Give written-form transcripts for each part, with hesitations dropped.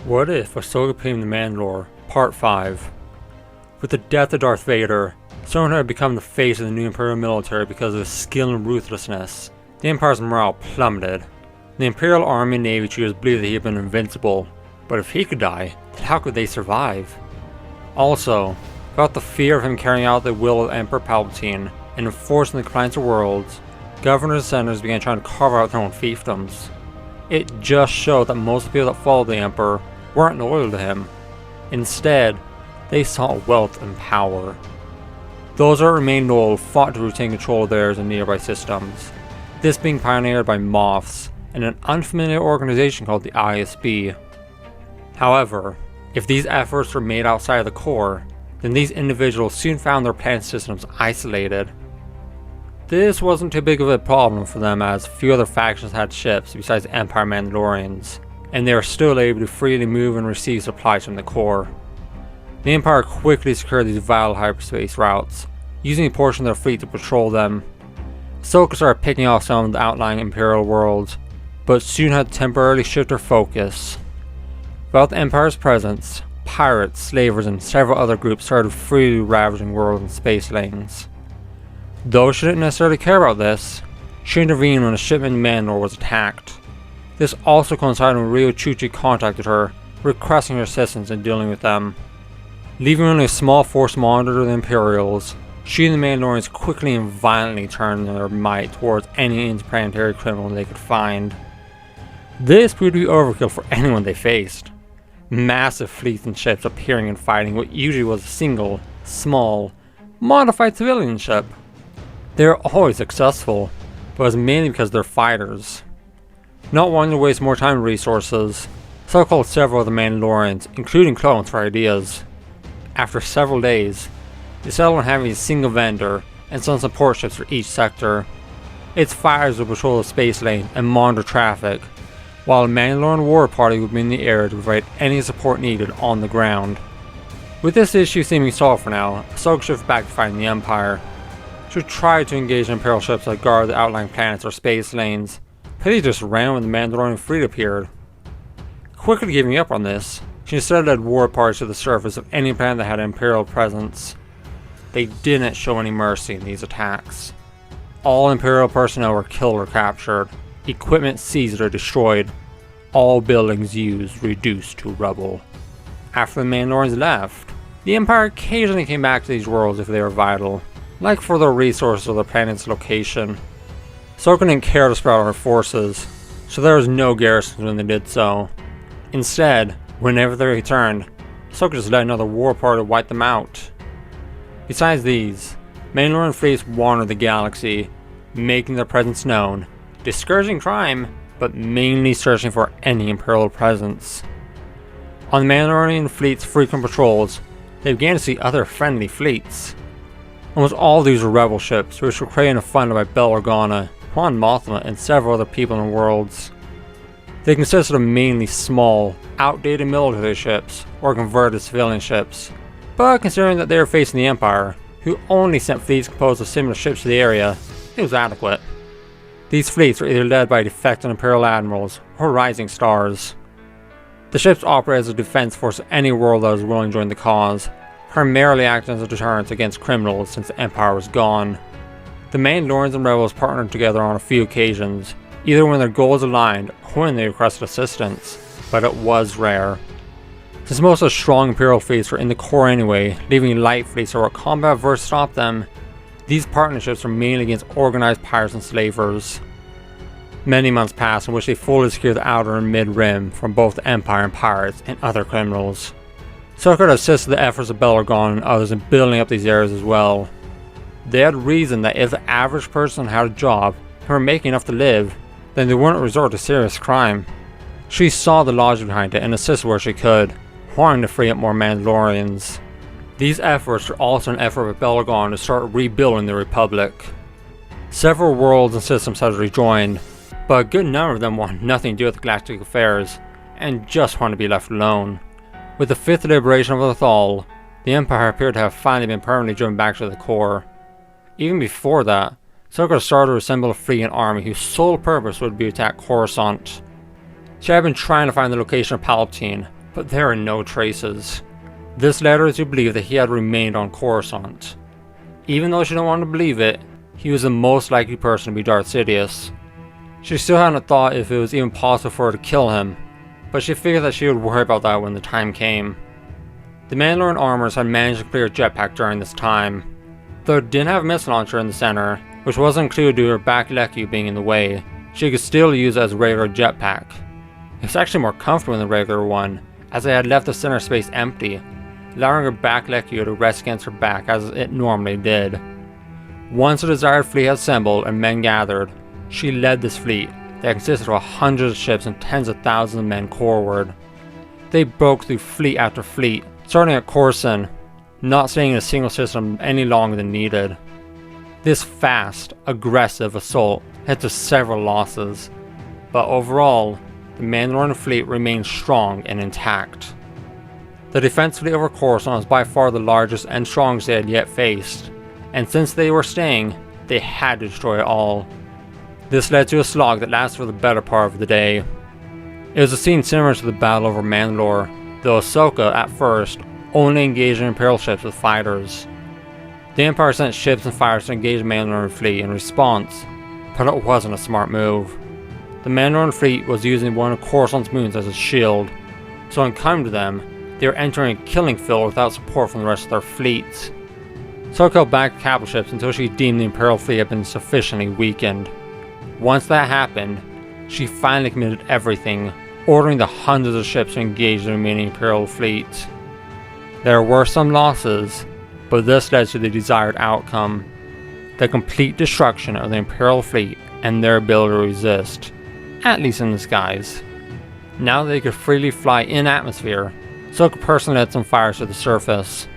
What if Ahsoka became the Mandalore, Part 5? With the death of Darth Vader, Ahsoka had become the face of the new Imperial military because of his skill and ruthlessness. The Empire's morale plummeted. The Imperial Army and Navy chiefs believed that he had been invincible, but if he could die, then how could they survive? Also, without the fear of him carrying out the will of Emperor Palpatine and enforcing the compliance of worlds, governors and senators began trying to carve out their own fiefdoms. It just showed that most of the people that followed the Emperor weren't loyal to him. Instead, they sought wealth and power. Those that remained loyal fought to retain control of theirs and nearby systems, this being pioneered by Moths and an unfamiliar organization called the ISB. However, if these efforts were made outside of the core, then these individuals soon found their planet systems isolated. This wasn't too big of a problem for them, as few other factions had ships besides Empire Mandalorians, and they were still able to freely move and receive supplies from the core. The Empire quickly secured these vital hyperspace routes, using a portion of their fleet to patrol them. Ahsoka started picking off some of the outlying Imperial worlds, but soon had to temporarily shift her focus. Without the Empire's presence, pirates, slavers, and several other groups started freely ravaging worlds and space lanes. Though she didn't necessarily care about this, she intervened when a shipment in Mandalore was attacked. This also coincided when Rio Chuchi contacted her, requesting her assistance in dealing with them. Leaving only a small force to monitor the Imperials, she and the Mandalorians quickly and violently turned their might towards any interplanetary criminal they could find. This proved to be overkill for anyone they faced. Massive fleets and ships appearing and fighting what usually was a single, small, modified civilian ship. They were always successful, but it was mainly because they're fighters. Not wanting to waste more time and resources, Ahsoka called several of the Mandalorians, including clones, for ideas. After several days, they settled on having a single vendor and some support ships for each sector. Its fighters would patrol the space lane and monitor traffic, while a Mandalorian war party would be in the air to provide any support needed on the ground. With this issue seeming solved for now, Ahsoka shifted back to fighting the Empire. She tried to engage Imperial ships that guard the outlying planets or space lanes, but they just ran when the Mandalorian fleet appeared. Quickly giving up on this, she instead led war parties to the surface of any planet that had an Imperial presence. They didn't show any mercy in these attacks. All Imperial personnel were killed or captured, equipment seized or destroyed, all buildings used reduced to rubble. After the Mandalorians left, the Empire occasionally came back to these worlds if they were vital, like for their resources or the planet's location. Ahsoka didn't care to spread out her forces, so there was no garrisons when they did so. Instead, whenever they returned, Ahsoka just led another war party to wipe them out. Besides these, Mandalorian fleets wandered the galaxy, making their presence known, discouraging crime, but mainly searching for any Imperial presence. On the Mandalorian fleet's frequent patrols, they began to see other friendly fleets. Almost all of these were rebel ships, which were created and funded by Bail Organa, Mon Mothma, and several other people in the worlds. They consisted of mainly small, outdated military ships, or converted civilian ships, but considering that they were facing the Empire, who only sent fleets composed of similar ships to the area, it was adequate. These fleets were either led by defected Imperial admirals or rising stars. The ships operated as a defense force of any world that was willing to join the cause, primarily acting as a deterrent against criminals since the Empire was gone. The Mandalorians and rebels partnered together on a few occasions, either when their goals aligned or when they requested assistance, but it was rare. Since most of the strong Imperial fleets were in the core anyway, leaving light fleets that were combat averse to stop them, these partnerships were mainly against organized pirates and slavers. Many months passed in which they fully secured the outer and mid-rim from both the Empire and pirates and other criminals. Ahsoka assisted the efforts of Bail Organa and others in building up these areas as well. They had reasoned that if the average person had a job and were making enough to live, then they wouldn't resort to serious crime. She saw the logic behind it and assisted where she could, wanting to free up more Mandalorians. These efforts were also an effort by Bail Organa to start rebuilding the Republic. Several worlds and systems had rejoined, but a good number of them wanted nothing to do with galactic affairs and just wanted to be left alone. With the fifth liberation of Lothal, the Empire appeared to have finally been permanently driven back to the core. Even before that, Ahsoka started to assemble a fleet and army whose sole purpose would be to attack Coruscant. She had been trying to find the location of Palpatine, but there are no traces. This led her to believe that he had remained on Coruscant. Even though she didn't want to believe it, he was the most likely person to be Darth Sidious. She still hadn't thought if it was even possible for her to kill him, but she figured that she would worry about that when the time came. The Mandalorian armors had managed to clear a jetpack during this time, though it didn't have a missile launcher in the center, which wasn't included due to her back lecu being in the way. She could still use it as a regular jetpack. It's actually more comfortable than the regular one, as they had left the center space empty, allowing her back lecu to rest against her back as it normally did. Once the desired fleet had assembled and men gathered, she led this fleet that consisted of hundreds of ships and tens of thousands of men coreward. They broke through fleet after fleet, starting at Coruscant, not staying in a single system any longer than needed. This fast, aggressive assault led to several losses, but overall, the Mandalorian fleet remained strong and intact. The defense fleet over Coruscant was by far the largest and strongest they had yet faced, and since they were staying, they had to destroy it all. This led to a slog that lasted for the better part of the day. It was a scene similar to the battle over Mandalore, though Ahsoka, at first, only engaged in Imperial ships with fighters. The Empire sent ships and fighters to engage the Mandalorian fleet in response, but it wasn't a smart move. The Mandalorian fleet was using one of Coruscant's moons as a shield, so in coming to them, they were entering a killing field without support from the rest of their fleets. Ahsoka held back the capital ships until she deemed the Imperial fleet had been sufficiently weakened. Once that happened, she finally committed everything, ordering the hundreds of ships to engage the remaining Imperial fleet. There were some losses, but this led to the desired outcome: the complete destruction of the Imperial fleet and their ability to resist, at least in the skies. Now they could freely fly in atmosphere, Ahsoka personally led some fires to the surface.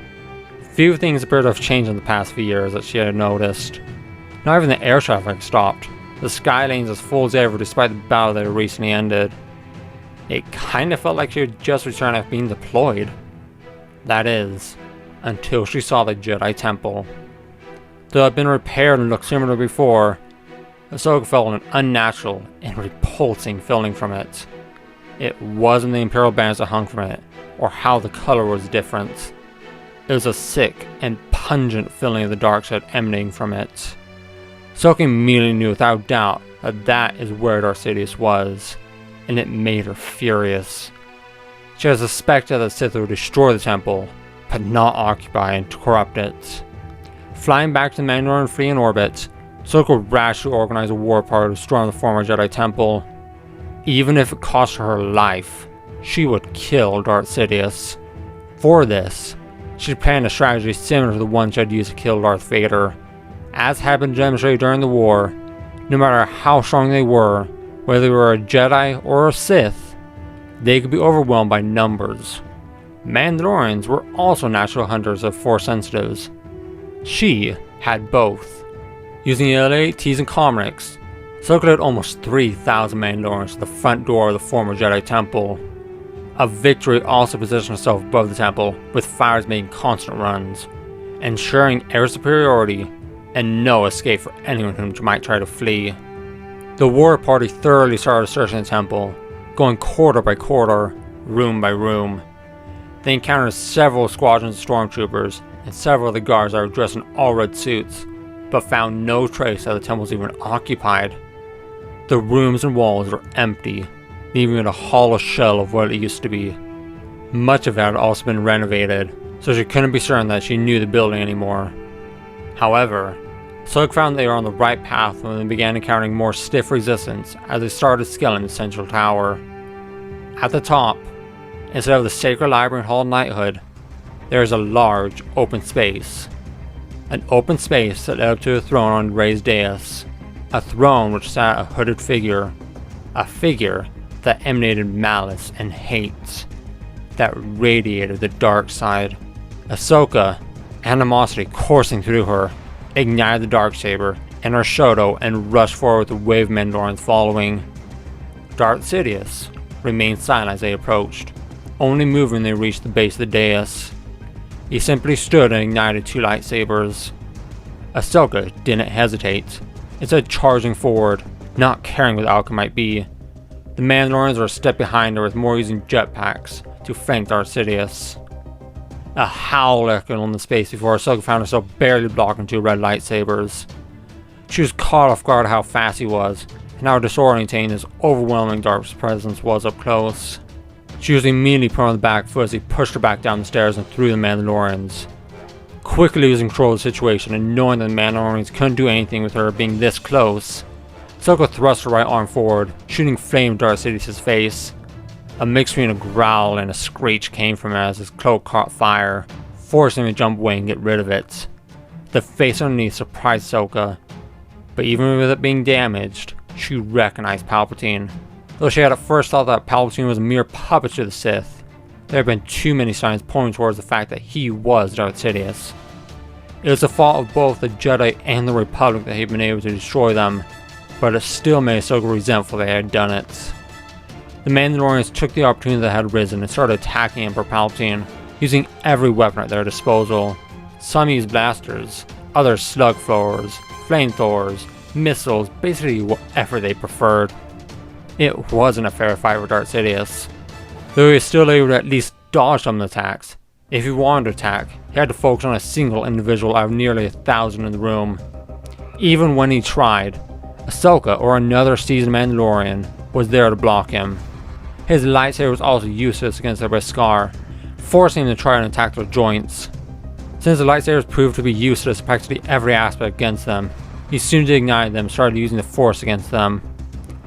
Few things appear to have changed in the past few years that she had noticed. Not even the air traffic stopped. The sky lanes as full as ever despite the battle that had recently ended. It kinda felt like she had just returned after being deployed. That is, until she saw the Jedi Temple. Though it had been repaired and looked similar to before, Ahsoka felt an unnatural and repulsing feeling from it. It wasn't the Imperial banners that hung from it, or how the color was different. It was a sick and pungent feeling of the dark side emanating from it. Ahsoka immediately knew without doubt that that is where Darth Sidious was, and it made her furious. She had suspected that Sith would destroy the temple, but not occupy and corrupt it. Flying back to the Mandalorian fleet in orbit, Ahsoka rashly organized a war party to storm the former Jedi Temple. Even if it cost her life, she would kill Darth Sidious. For this, she planned a strategy similar to the one she had used to kill Darth Vader. As had been demonstrated during the war, no matter how strong they were, whether they were a Jedi or a Sith, they could be overwhelmed by numbers. Mandalorians were also natural hunters of Force sensitives. She had both. Using the LATs and Comrex, Ahsoka led almost 3,000 Mandalorians to the front door of the former Jedi Temple. A victory also positioned herself above the temple, with fires making constant runs, ensuring air superiority and no escape for anyone who might try to flee. The war party thoroughly started searching the temple, going corridor by corridor, room by room. They encountered several squadrons of stormtroopers and several of the guards that were dressed in all red suits, but found no trace that the temple was even occupied. The rooms and walls were empty, leaving it a hollow shell of what it used to be. Much of it had also been renovated, so she couldn't be certain that she knew the building anymore. However, Ahsoka found they were on the right path when they began encountering more stiff resistance as they started scaling the central tower. At the top, instead of the sacred library and hall of knighthood, there is a large open space. An open space that led up to a throne on a raised dais. A throne which sat a hooded figure. A figure that emanated malice and hate. That radiated the dark side. Ahsoka, animosity coursing through her, ignited the darksaber and her Shoto and rushed forward with a wave of Mandalorians following. Darth Sidious remained silent as they approached, only moving when they reached the base of the dais. He simply stood and ignited two lightsabers. Ahsoka didn't hesitate, instead charging forward, not caring what the outcome might be. The Mandalorians were a step behind her with more using jetpacks to flank Darth Sidious. A howl echoed on the space before Ahsoka found herself barely blocking 2 red lightsabers. She was caught off guard how fast he was, and how disorientating his overwhelming Darth presence was up close. She was immediately put on the back foot as he pushed her back down the stairs and through the Mandalorians. Quickly losing control of the situation and knowing that the Mandalorians couldn't do anything with her being this close, Ahsoka thrust her right arm forward, shooting flame at Darth Sidious's face. A mix between a growl and a screech came from him as his cloak caught fire, forcing him to jump away and get rid of it. The face underneath surprised Ahsoka, but even with it being damaged, she recognized Palpatine. Though she had at first thought that Palpatine was a mere puppet to the Sith, there had been too many signs pointing towards the fact that he was Darth Sidious. It was the fault of both the Jedi and the Republic that he had been able to destroy them, but it still made Ahsoka resentful they had done it. The Mandalorians took the opportunity that had arisen and started attacking Emperor Palpatine, using every weapon at their disposal. Some used blasters, others slug throwers, flamethrowers, missiles, basically whatever they preferred. It wasn't a fair fight for Darth Sidious. Though he was still able to at least dodge some of the attacks, if he wanted to attack, he had to focus on a single individual out of nearly 1,000 in the room. Even when he tried, Ahsoka or another seasoned Mandalorian was there to block him. His lightsaber was also useless against their Beskar, forcing him to try and attack their joints. Since the lightsabers proved to be useless in practically every aspect against them, he soon ignited them and started using the Force against them.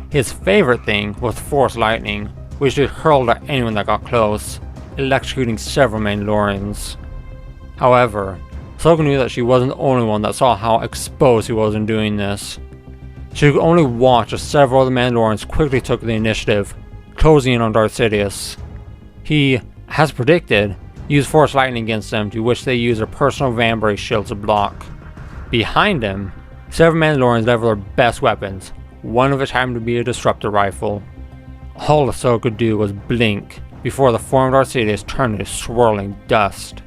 His favorite thing was Force Lightning, which he hurled at anyone that got close, electrocuting several Mandalorians. However, Ahsoka knew that she wasn't the only one that saw how exposed he was in doing this. She could only watch as several of the Mandalorians quickly took the initiative, closing in on Darth Sidious. He, as predicted, used Force Lightning against them, to which they used their personal Vambrace shield to block. Behind him, several Mandalorians leveled their best weapons, one of which happened to be a disruptor rifle. All Ahsoka could do was blink before the form of Darth Sidious turned into swirling dust.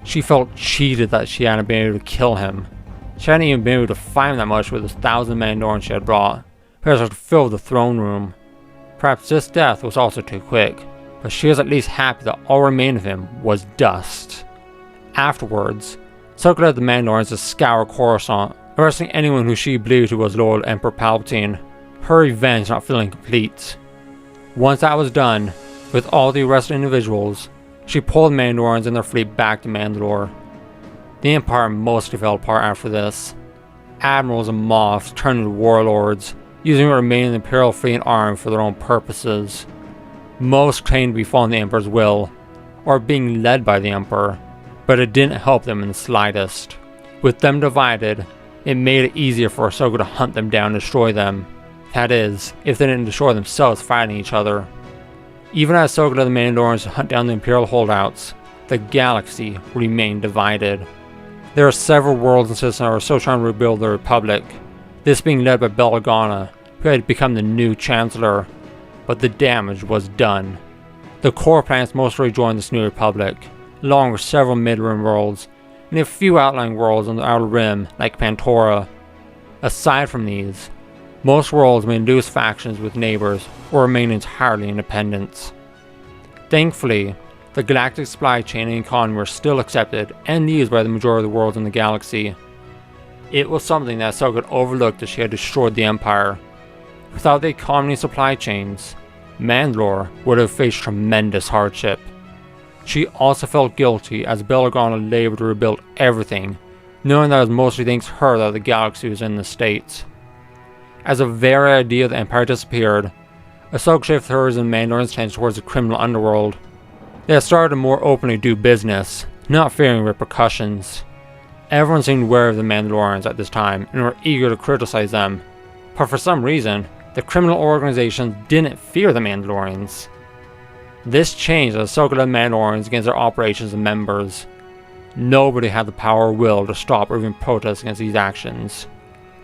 She felt cheated that she hadn't been able to kill him. She hadn't even been able to fight him that much with the 1,000 Mandalorians she had brought, because it filled the throne room. Perhaps this death was also too quick, but she was at least happy that all remained of him was dust. Afterwards, Ahsoka led the Mandalorians to scour Coruscant, arresting anyone who she believed was loyal to Emperor Palpatine, her revenge not feeling complete. Once that was done, with all the arrested individuals, she pulled the Mandalorians and their fleet back to Mandalore. The Empire mostly fell apart after this. Admirals and Moffs turned into warlords, using what remained of the Imperial fleet and army for their own purposes. Most claimed to be following the Emperor's will, or being led by the Emperor, but it didn't help them in the slightest. With them divided, it made it easier for Ahsoka to hunt them down and destroy them. That is, if they didn't destroy themselves fighting each other. Even as Ahsoka led the Mandalorians to hunt down the Imperial holdouts, the galaxy remained divided. There are several worlds and systems that were still trying to rebuild the Republic, this being led by Bail Organa, who had become the new Chancellor, but the damage was done. The core planets mostly rejoined this new Republic, along with several mid-rim worlds, and a few outlying worlds on the outer rim, like Pantora. Aside from these, most worlds may induce factions with neighbors or remain entirely independent. Thankfully, the galactic supply chain and economy were still accepted and used by the majority of the worlds in the galaxy. It was something that Ahsoka had overlooked as she had destroyed the Empire. Without the economy and supply chains, Mandalore would have faced tremendous hardship. She also felt guilty as Bail Organa labored to rebuild everything, knowing that it was mostly thanks to her that the galaxy was in this state. As the very idea of the Empire disappeared, Ahsoka shifted hers and Mandalorian's attention towards the criminal underworld. They had started to more openly do business, not fearing repercussions. Everyone seemed wary of the Mandalorians at this time and were eager to criticize them, but for some reason, the criminal organizations didn't fear the Mandalorians. This changed as Ahsoka led Mandalorians against their operations and members. Nobody had the power or will to stop or even protest against these actions.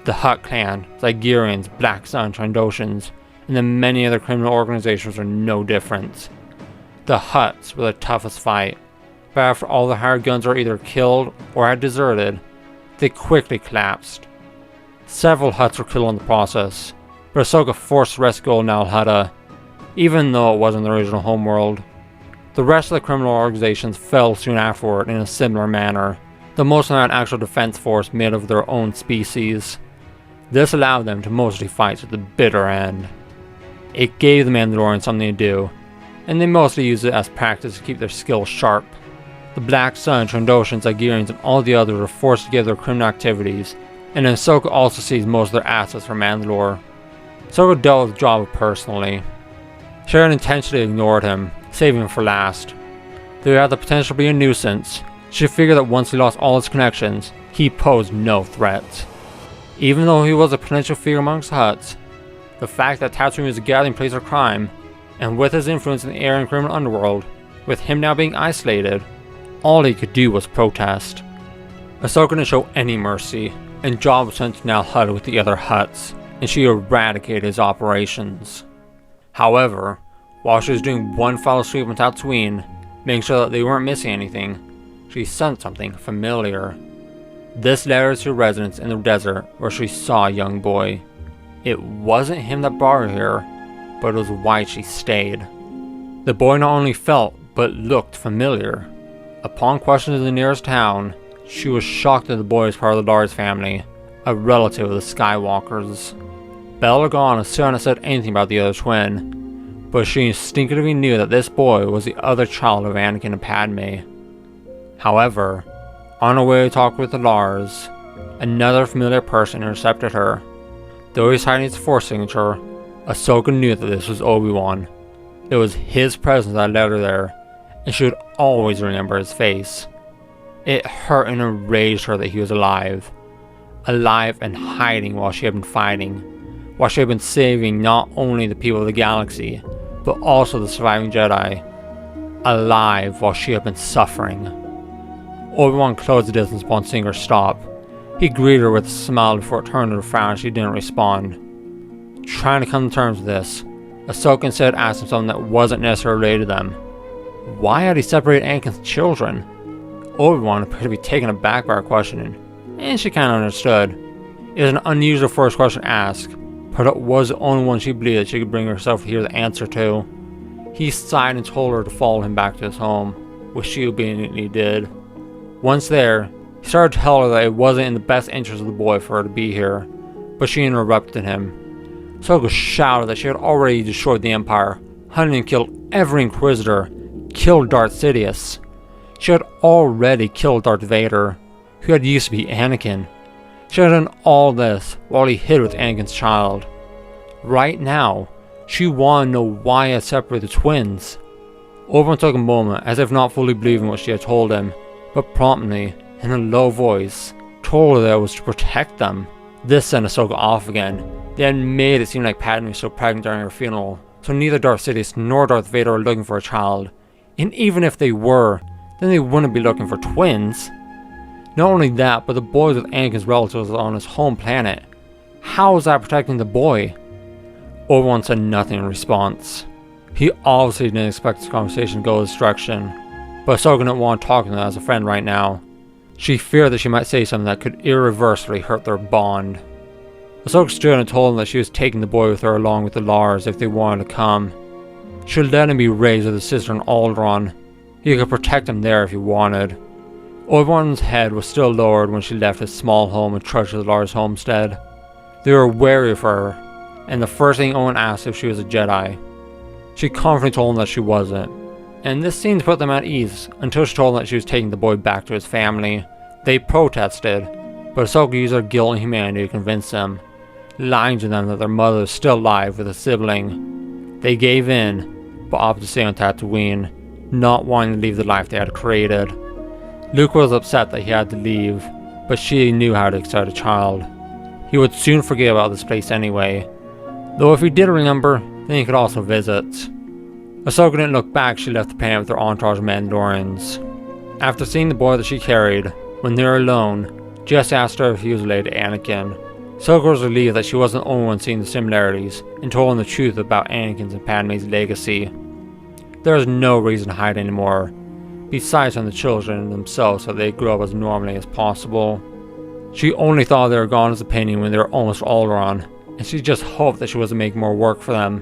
The Hutt clan, Zygerians, Black Sun, Trandoshans, and the many other criminal organizations are no different. The Hutts were the toughest fight, but after all the hired guns were either killed or had deserted, they quickly collapsed. Several Hutts were killed in the process, but Ahsoka forced to rescue Nal Hutta, even though it wasn't the original homeworld. The rest of the criminal organizations fell soon afterward in a similar manner, though most of them had an actual defense force made of their own species. This allowed them to mostly fight to the bitter end. It gave the Mandalorians something to do, and they mostly used it as practice to keep their skills sharp. The Black Sun, Trandoshan, Zygerians, and all the others were forced to give their criminal activities, and Ahsoka also seized most of their assets from Mandalore. Ahsoka dealt with Jabba personally. She had intentionally ignored him, saving him for last. Though he had the potential to be a nuisance, she figured that once he lost all his connections, he posed no threat. Even though he was a potential figure amongst the Hutts, the fact that Tatooine was a gathering place of crime, and with his influence in the air and criminal underworld, with him now being isolated, all he could do was protest. Ahsoka didn't show any mercy, and Jabba was sent to Nal Hutta with the other Hutts, and she eradicated his operations. However, while she was doing one final sweep on Tatooine, making sure that they weren't missing anything, she sensed something familiar. This led her to a residence in the desert where she saw a young boy. It wasn't him that brought her here, but it was why she stayed. The boy not only felt, but looked familiar. Upon questioning the nearest town, she was shocked that the boy was part of the Lars family, a relative of the Skywalkers. Bell Organa still hadn't said anything about the other twin, but she instinctively knew that this boy was the other child of Anakin and Padme. However, on her way to talk with the Lars, another familiar person intercepted her. Though he was hiding his Force signature, Ahsoka knew that this was Obi-Wan. It was his presence that led her there, and she would always remember his face. It hurt and enraged her that he was alive. Alive and hiding while she had been fighting, while she had been saving not only the people of the galaxy, but also the surviving Jedi. Alive while she had been suffering. Obi-Wan closed the distance upon seeing her stop. He greeted her with a smile before it turned to a frown and she didn't respond. Trying to come to terms with this, Ahsoka instead asked him something that wasn't necessarily related to them. Why had he separated Anakin's children? Obi-Wan appeared to be taken aback by her questioning, and she kinda understood. It was an unusual first question to ask, but it was the only one she believed that she could bring herself to hear the answer to. He sighed and told her to follow him back to his home, which she obediently did. Once there, he started to tell her that it wasn't in the best interest of the boy for her to be here, but she interrupted him. Ahsoka shouted that she had already destroyed the Empire, hunted and killed every Inquisitor, killed Darth Sidious. She had already killed Darth Vader, who had used to be Anakin. She had done all this while he hid with Anakin's child. Right now, she wanted to know why he had separated the twins. Obi-Wan took a moment, as if not fully believing what she had told him, but promptly, in a low voice, told her that it was to protect them. This sent Ahsoka off again. They had made it seem like Padme was still pregnant during her funeral, so neither Darth Sidious nor Darth Vader were looking for a child. And even if they were, then they wouldn't be looking for twins. Not only that, but the boy with Anakin's relatives on his home planet. How was that protecting the boy? Obi-Wan said nothing in response. He obviously didn't expect this conversation to go this direction, but Ahsoka didn't want to talk to him as a friend right now. She feared that she might say something that could irreversibly hurt their bond. Ahsoka stood and told him that she was taking the boy with her along with the Lars if they wanted to come. She would let him be raised with his sister in Alderaan. He could protect him there if he wanted. Obi-Wan's head was still lowered when she left his small home and trudged to the Lars homestead. They were wary of her, and the first thing Owen asked if she was a Jedi. She confidently told him that she wasn't, and this seemed to put them at ease until she told them that she was taking the boy back to his family. They protested, but Ahsoka used her guilt and humanity to convince them, lying to them that their mother was still alive with a sibling. They gave in, but opted to stay on Tatooine, not wanting to leave the life they had created. Luke was upset that he had to leave, but she knew how to accept a child. He would soon forget about this place anyway, though if he did remember, then he could also visit. Ahsoka didn't look back. She left the planet with her entourage of Mandalorians. After seeing the boy that she carried, when they were alone, Jess asked her if he was related to Anakin. Ahsoka was relieved that she wasn't the only one seeing the similarities, and told him the truth about Anakin's and Padme's legacy. There was no reason to hide anymore, besides from the children themselves so they grew up as normally as possible. She only thought they were gone as a opinion when they were almost Alderaan, and she just hoped that she wasn't making more work for them.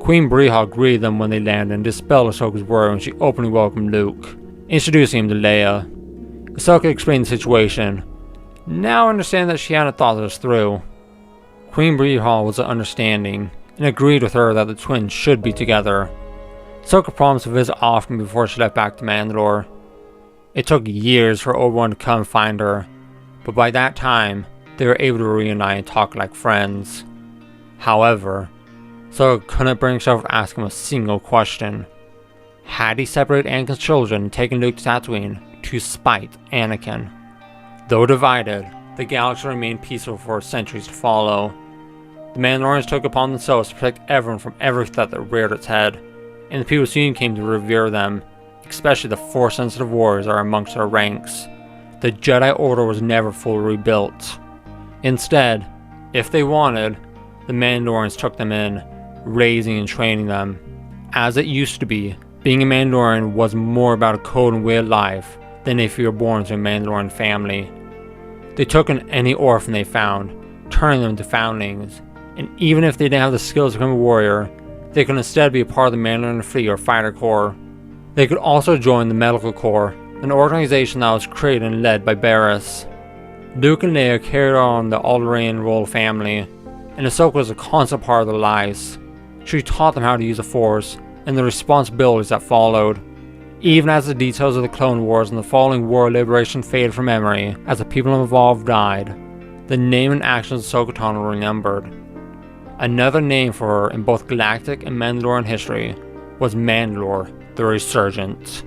Queen Brehal greeted them when they landed and dispelled Ahsoka's worry when she openly welcomed Luke, introducing him to Leia. Ahsoka explained the situation, now understanding that she hadn't thought this through. Queen Brehal was understanding and agreed with her that the twins should be together. Ahsoka promised to visit often before she left back to Mandalore. It took years for Obi-Wan to come find her, but by that time, they were able to reunite and talk like friends. However, Ahsoka couldn't bring herself to ask him a single question. Had he separated Anakin's children and taken Luke to Tatooine to spite Anakin? Though divided, the galaxy remained peaceful for centuries to follow. The Mandalorians took upon themselves to protect everyone from every threat that reared its head, and the people soon came to revere them, especially the Force-sensitive warriors that are amongst their ranks. The Jedi Order was never fully rebuilt. Instead, if they wanted, the Mandalorians took them in, raising and training them. As it used to be, being a Mandalorian was more about a code and way of life than if you were born to a Mandalorian family. They took in any orphan they found, turning them into foundlings, and even if they didn't have the skills to become a warrior, they could instead be a part of the Mandalorian Fleet or Fighter Corps. They could also join the Medical Corps, an organization that was created and led by Barriss. Luke and Leia carried on the Alderaanian royal family, and Ahsoka was a constant part of their lives. She taught them how to use the Force, and the responsibilities that followed. Even as the details of the Clone Wars and the following War of Liberation faded from memory as the people involved died, the name and actions of Ahsoka Tano were remembered. Another name for her in both galactic and Mandalorian history was Mandalore the Resurgent.